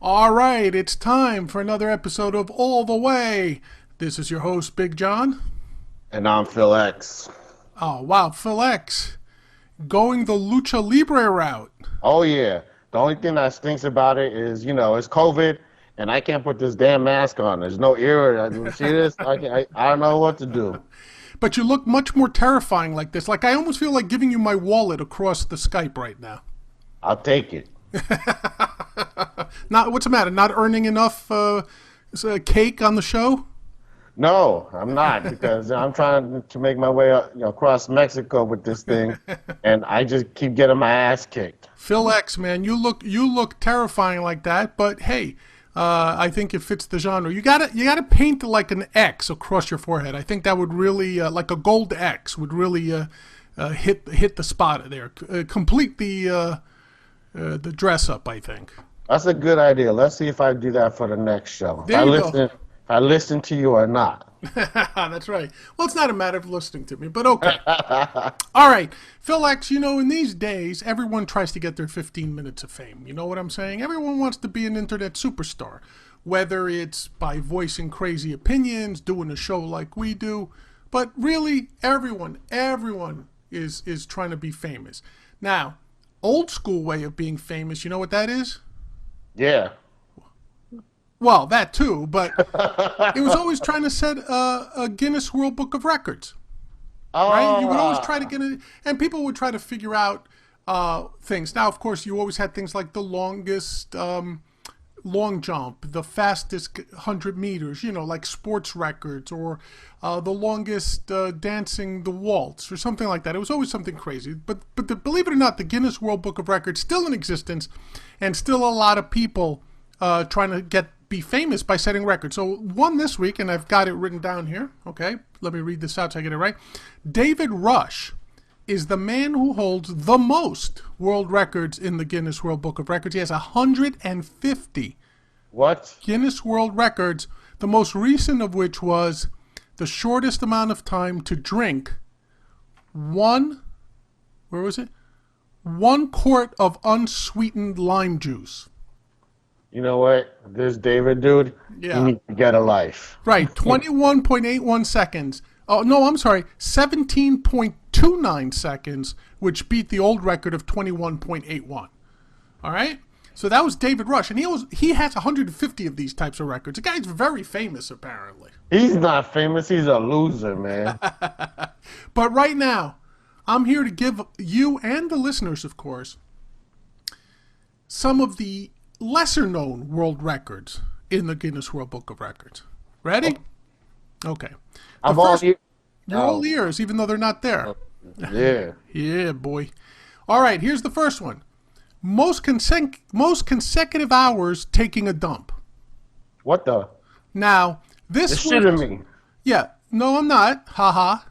All right, it's time for another episode of All the Way. This is your host, Big John. And I'm Phil X. Oh, wow, Phil X. Going the Lucha Libre route. Oh, yeah. The only thing that stinks about it is, it's COVID, and I can't put this damn mask on. There's no ear. See this? I don't know what to do. But you look much more terrifying like this. Like, I almost feel like giving you my wallet across the Skype right now. I'll take it. What's the matter? Not earning enough cake on the show? No, I'm not, because I'm trying to make my way across Mexico with this thing, and I just keep getting my ass kicked. Phil X, man, you look terrifying like that, but hey, I think it fits the genre. You gotta paint like an X across your forehead. I think that would really, like a gold X, would really hit the spot there. Complete the dress up, I think. That's a good idea. Let's see if I do that for the next show. If I listen to you or not. That's right. Well, it's not a matter of listening to me, but okay. All right. Phil X, in these days, everyone tries to get their 15 minutes of fame. You know what I'm saying? Everyone wants to be an internet superstar, whether it's by voicing crazy opinions, doing a show like we do. But really, everyone is trying to be famous. Now, old school way of being famous, you know what that is? Yeah. Well, that too, but it was always trying to set a Guinness World Book of Records. Right? You would always try to get it, and people would try to figure out things. Now, of course, you always had things like the longest long jump, the fastest 100 meters, like sports records, or the longest dancing the waltz, or something like that. It was always something crazy. But believe it or not, the Guinness World Book of Records still in existence, and still a lot of people trying to be famous by setting records. So one this week, and I've got it written down here. Okay, let me read this out so I get it right. David Rush is the man who holds the most world records in the Guinness World Book of Records. He has 150 Guinness World Records, the most recent of which was the shortest amount of time to drink one quart of unsweetened lime juice. You know what? This David dude, yeah. You need to get a life. Right, 21.81 seconds. Oh, no, I'm sorry, 17.29 seconds, which beat the old record of 21.81. All right? So that was David Rush, and he has 150 of these types of records. The guy's very famous, apparently. He's not famous. He's a loser, man. But right now, I'm here to give you and the listeners, of course, some of the lesser-known world records in the Guinness World Book of Records. Ready? Okay. You're all ears, even though they're not there. Yeah. Yeah, boy. All right, here's the first one. Most consecutive hours taking a dump. What the? Now, this was... shitting me. Yeah. No, I'm not. Haha.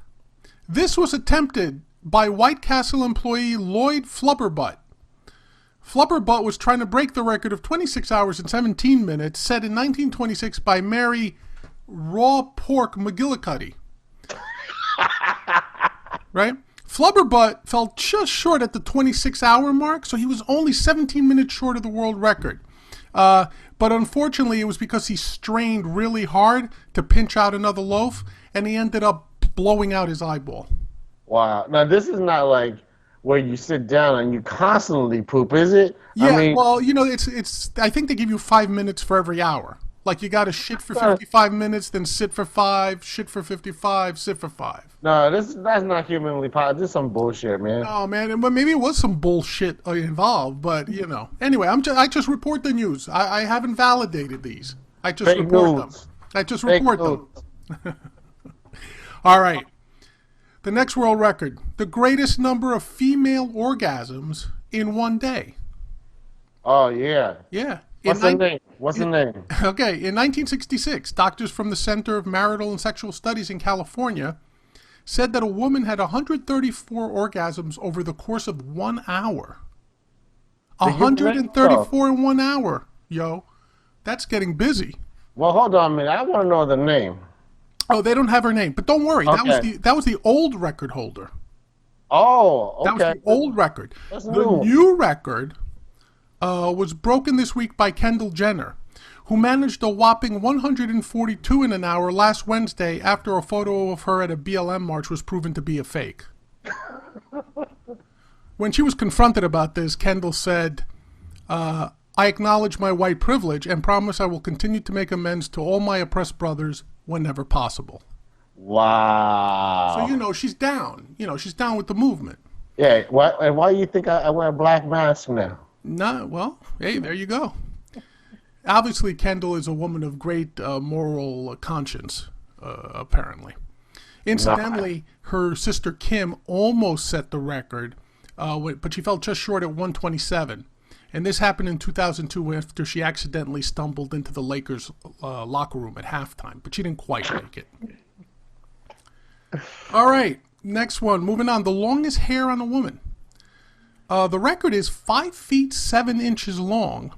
This was attempted by White Castle employee Lloyd Flubberbutt. Flubberbutt was trying to break the record of 26 hours and 17 minutes set in 1926 by Mary Raw Pork McGillicuddy. Right? Flubberbutt fell just short at the 26-hour mark, so he was only 17 minutes short of the world record. But unfortunately, it was because he strained really hard to pinch out another loaf, and he ended up blowing out his eyeball. Wow. Now, this is not like where you sit down and you constantly poop, is it? Yeah, well, it's. I think they give you 5 minutes for every hour. Like, you got to shit for 55 minutes, then sit for 5, shit for 55, sit for 5. No, that's not humanly possible. This is some bullshit, man. Oh, man, but maybe it was some bullshit involved, but, Anyway, I just report the news. I haven't validated these. I just report them. I just report them. All right. The next world record, the greatest number of female orgasms in one day. Oh, yeah. Yeah. What's the name? Okay, in 1966, doctors from the Center of Marital and Sexual Studies in California said that a woman had 134 orgasms over the course of 1 hour. 134 in 1 hour, yo. That's getting busy. Well, hold on a minute. I want to know the name. Oh, they don't have her name, but don't worry. Okay. That was the old record holder. Oh, okay. That was the old record. That's the new record was broken this week by Kendall Jenner, who managed a whopping 142 in an hour last Wednesday after a photo of her at a BLM march was proven to be a fake. When she was confronted about this, Kendall said, I acknowledge my white privilege and promise I will continue to make amends to all my oppressed brothers whenever possible. Wow. So, she's down. She's down with the movement. Yeah. Why do you think I wear a black mask now? No, well, hey, there you go. Obviously, Kendall is a woman of great moral conscience, apparently. Incidentally, her sister Kim almost set the record, but she fell just short at 127. And this happened in 2002 after she accidentally stumbled into the Lakers locker room at halftime, but she didn't quite make it. All right, next one. Moving on. The longest hair on a woman. The record is 5 feet 7 inches long,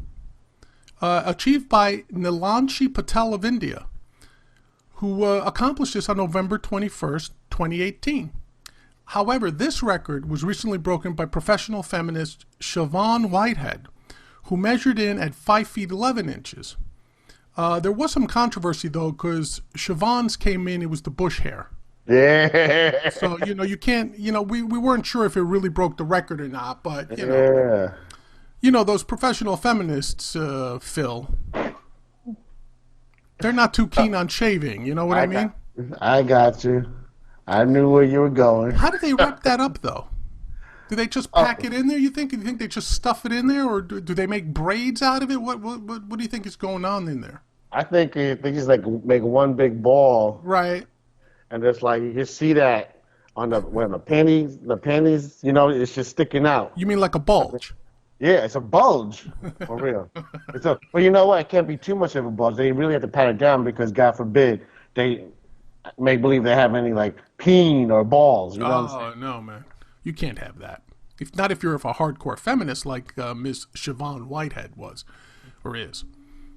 achieved by Nilanshi Patel of India, who accomplished this on November 21st, 2018. However, this record was recently broken by professional feminist Siobhan Whitehead, who measured in at 5 feet 11 inches. There was some controversy, though, because Siobhan's came in, it was the bush hair. Yeah. So, you can't, we weren't sure if it really broke the record or not, but, those professional feminists, Phil, they're not too keen on shaving, you know what I mean? I got you. I knew where you were going. How do they wrap that up, though? Do they just pack it in there, you think? Do you think they just stuff it in there, or do they make braids out of it? What do you think is going on in there? I think they just make one big ball. Right. And it's like you can see that on the panties, it's just sticking out. You mean like a bulge? Yeah, it's a bulge, for real. But you know what? It can't be too much of a bulge. They really have to pat it down because, God forbid, they may believe they have any peen or balls. You know what I'm saying? No, man. You can't have that. If you're a hardcore feminist like Miss Siobhan Whitehead was or is.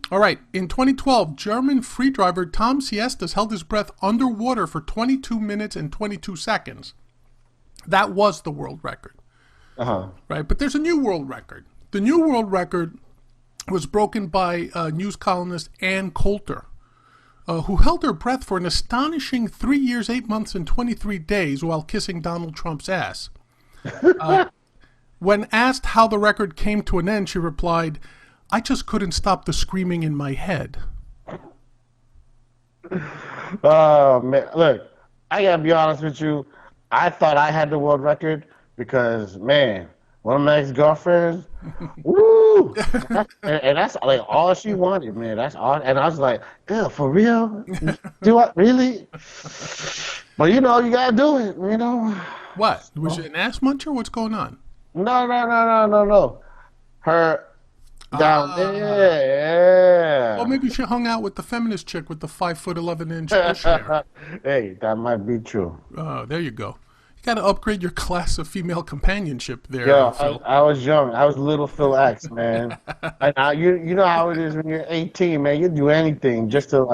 All right. In 2012, German free driver Tom Siestas held his breath underwater for 22 minutes and 22 seconds. That was the world record. Right. But there's a new world record. The new world record was broken by news columnist Ann Coulter, who held her breath for an astonishing 3 years, 8 months, and 23 days while kissing Donald Trump's ass. When asked how the record came to an end, she replied, I just couldn't stop the screaming in my head. Oh, man. Look, I got to be honest with you. I thought I had the world record because, man, one of my ex-girlfriends, woo! and that's all she wanted, man. That's all. And I was like, ew, for real? Do I really? But, you got to do it, What? Was it an ass muncher? What's going on? No. Her down there. Well, maybe she hung out with the feminist chick with the 5'11" bush hair. Hey, that might be true. There you go. You got to upgrade your class of female companionship there. Yeah, Phil. I was young. I was little Phil X, man. And you know how it is when you're 18, man. You do anything just to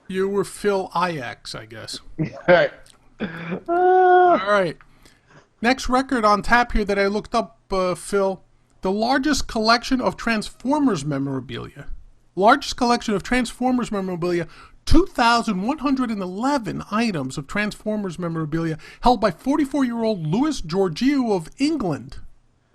You were Phil IX, I guess. Right. All right. Next record on tap here that I looked up, Phil. The largest collection of Transformers memorabilia. 2,111 items of Transformers memorabilia held by 44-year-old Louis Georgiou of England.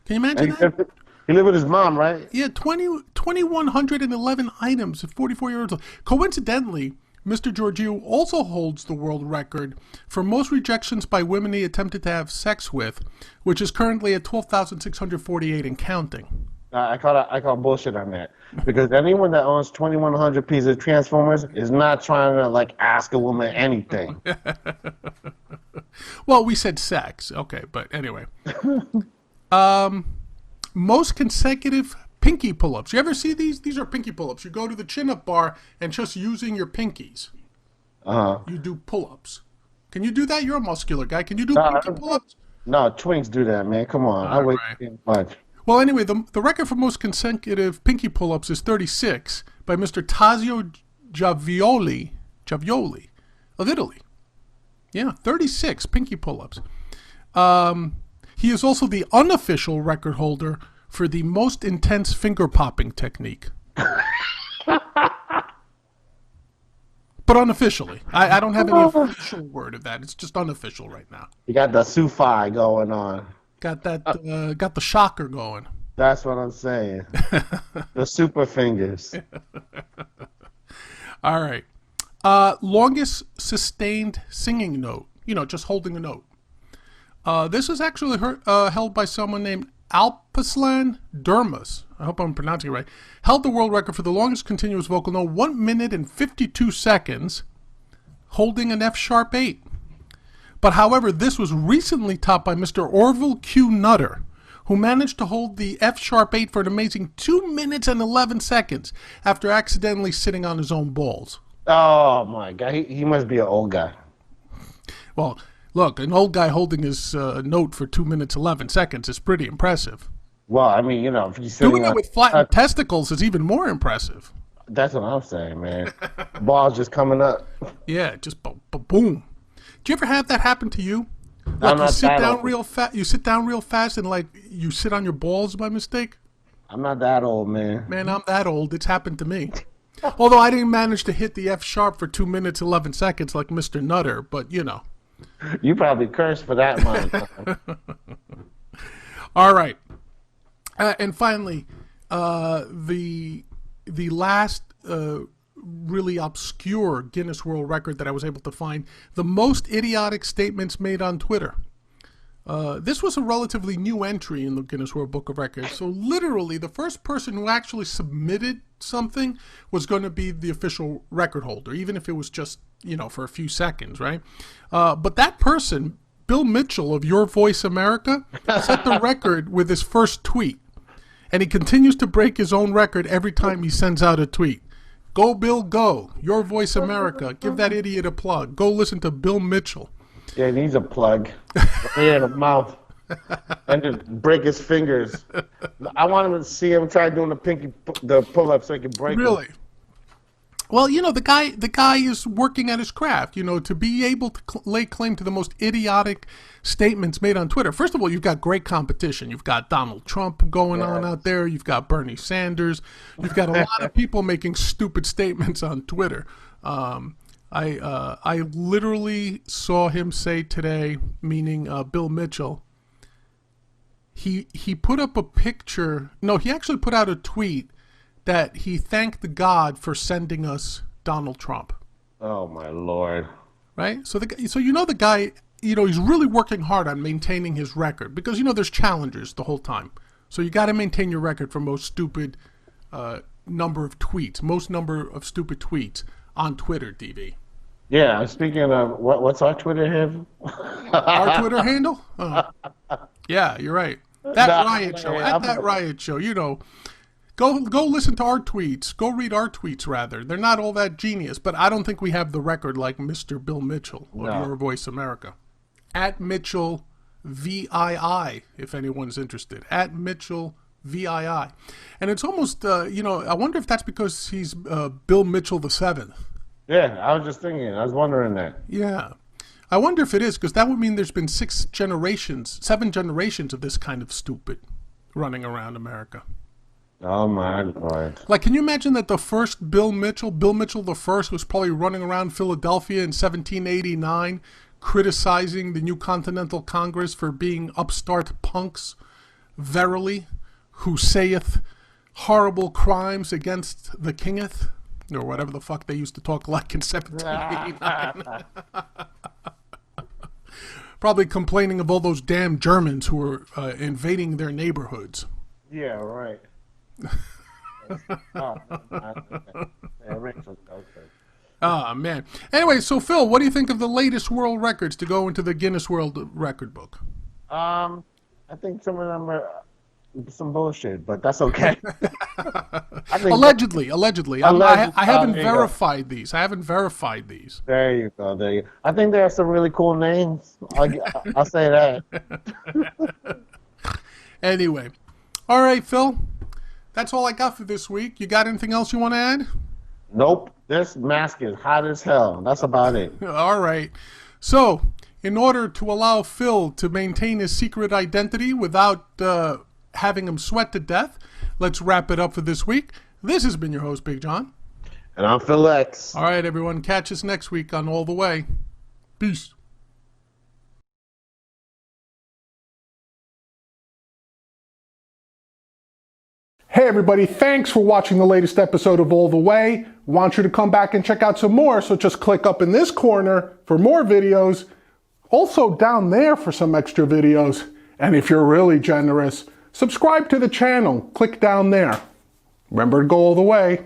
Can you imagine that? He lived with his mom, right? Yeah, 2,111 items at 44 years old. Coincidentally, Mr. Georgiou also holds the world record for most rejections by women he attempted to have sex with, which is currently at 12,648 and counting. I call bullshit on that because anyone that owns 2,100 pieces of Transformers is not trying to ask a woman anything. Well, we said sex, okay, but anyway. Most consecutive pinky pull-ups. You ever see these? These are pinky pull-ups. You go to the chin-up bar and just using your pinkies, you do pull-ups. Can you do that? You're a muscular guy. Can you do pinky pull-ups? No, twinks do that, man. Come on. I wait too much. Well, anyway, the record for most consecutive pinky pull-ups is 36 by Mr. Tazio Giavioli of Italy. Yeah, 36 pinky pull-ups. He is also the unofficial record holder for the most intense finger popping technique. But unofficially. I don't have any official word of that. It's just unofficial right now. You got the Sufi going on. Got that. Got the shocker going. That's what I'm saying. The super fingers. All right. Longest sustained singing note. Just holding a note. This is actually held by someone named Alpaslan Durmas. I hope I'm pronouncing it right. Held the world record for the longest continuous vocal note, 1 minute and 52 seconds, holding an F-sharp 8. But however, this was recently topped by Mr. Orville Q. Nutter, who managed to hold the F-sharp 8 for an amazing 2 minutes and 11 seconds after accidentally sitting on his own balls. Oh, my God. He must be an old guy. Well, look, an old guy holding his note for 2 minutes, 11 seconds is pretty impressive. Well, I mean, if you're doing it with flattened testicles is even more impressive. That's what I'm saying, man. Balls just coming up. Yeah, just boom. Do you ever have that happen to you? Like you sit down real fast. You sit down real fast and you sit on your balls by mistake. I'm not that old, man. Man, I'm that old. It's happened to me. Although I didn't manage to hit the F sharp for 2 minutes 11 seconds like Mr. Nutter, but You probably cursed for that amount. All right. And finally, the last really obscure Guinness World Record that I was able to find, the most idiotic statements made on Twitter. This was a relatively new entry in the Guinness World Book of Records. So literally, the first person who actually submitted something was going to be the official record holder, even if it was just, for a few seconds, right? But that person, Bill Mitchell of Your Voice America, set the record with his first tweet. And he continues to break his own record every time he sends out a tweet. Go, Bill, go. Your Voice America. Give that idiot a plug. Go listen to Bill Mitchell. Yeah, he needs a plug. In the mouth. And just break his fingers. I want him to see him try doing the pull-up so he can break Really? them. Well, the guy is working at his craft, to be able to lay claim to the most idiotic statements made on Twitter. First of all, you've got great competition. You've got Donald Trump going on out there. You've got Bernie Sanders. You've got a lot of people making stupid statements on Twitter. I literally saw him say today, meaning Bill Mitchell, he put up a picture. No, he actually put out a tweet that he thanked the God for sending us Donald Trump. Oh my Lord! Right. So the guy, he's really working hard on maintaining his record because there's challengers the whole time. So you got to maintain your record for most stupid number of tweets, most number of stupid tweets on Twitter, DV. Yeah. Speaking of what's our Twitter handle? Our Twitter handle? Oh. Yeah, you're right. That Riot show. At that Riot show, Go listen to our tweets. Go read our tweets, rather. They're not all that genius, but I don't think we have the record like Mr. Bill Mitchell of Your Voice America. At Mitchell VII, if anyone's interested. At Mitchell VII. And it's almost, I wonder if that's because he's Bill Mitchell the Seventh. Yeah, I was just thinking. I was wondering that. Yeah. I wonder if it is, because that would mean there's been 7 generations of this kind of stupid running around America. Oh my Lord! Can you imagine that the first Bill Mitchell the First, was probably running around Philadelphia in 1789, criticizing the New Continental Congress for being upstart punks, verily, who saith horrible crimes against the kingeth, or whatever the fuck they used to talk like in 1789. Probably complaining of all those damn Germans who were invading their neighborhoods. Yeah, right. Oh, man. Anyway, so Phil, what do you think of the latest world records to go into the Guinness World Record book? I think some of them are some bullshit, but that's okay. Allegedly. I haven't verified these. There you go. I think there are some really cool names. I'll say that. Anyway. All right, Phil. That's all I got for this week. You got anything else you want to add? Nope. This mask is hot as hell. That's about it. All right. So, in order to allow Phil to maintain his secret identity without having them sweat to death. Let's wrap it up for this week. This has been your host, Big John. And I'm Phil X. All right, everyone. Catch us next week on All the Way. Peace. Hey everybody, thanks for watching the latest episode of All the Way. Want you to come back and check out some more, so just click up in this corner for more videos. Also down there for some extra videos. And if you're really generous, subscribe to the channel. Click down there. Remember to go all the way.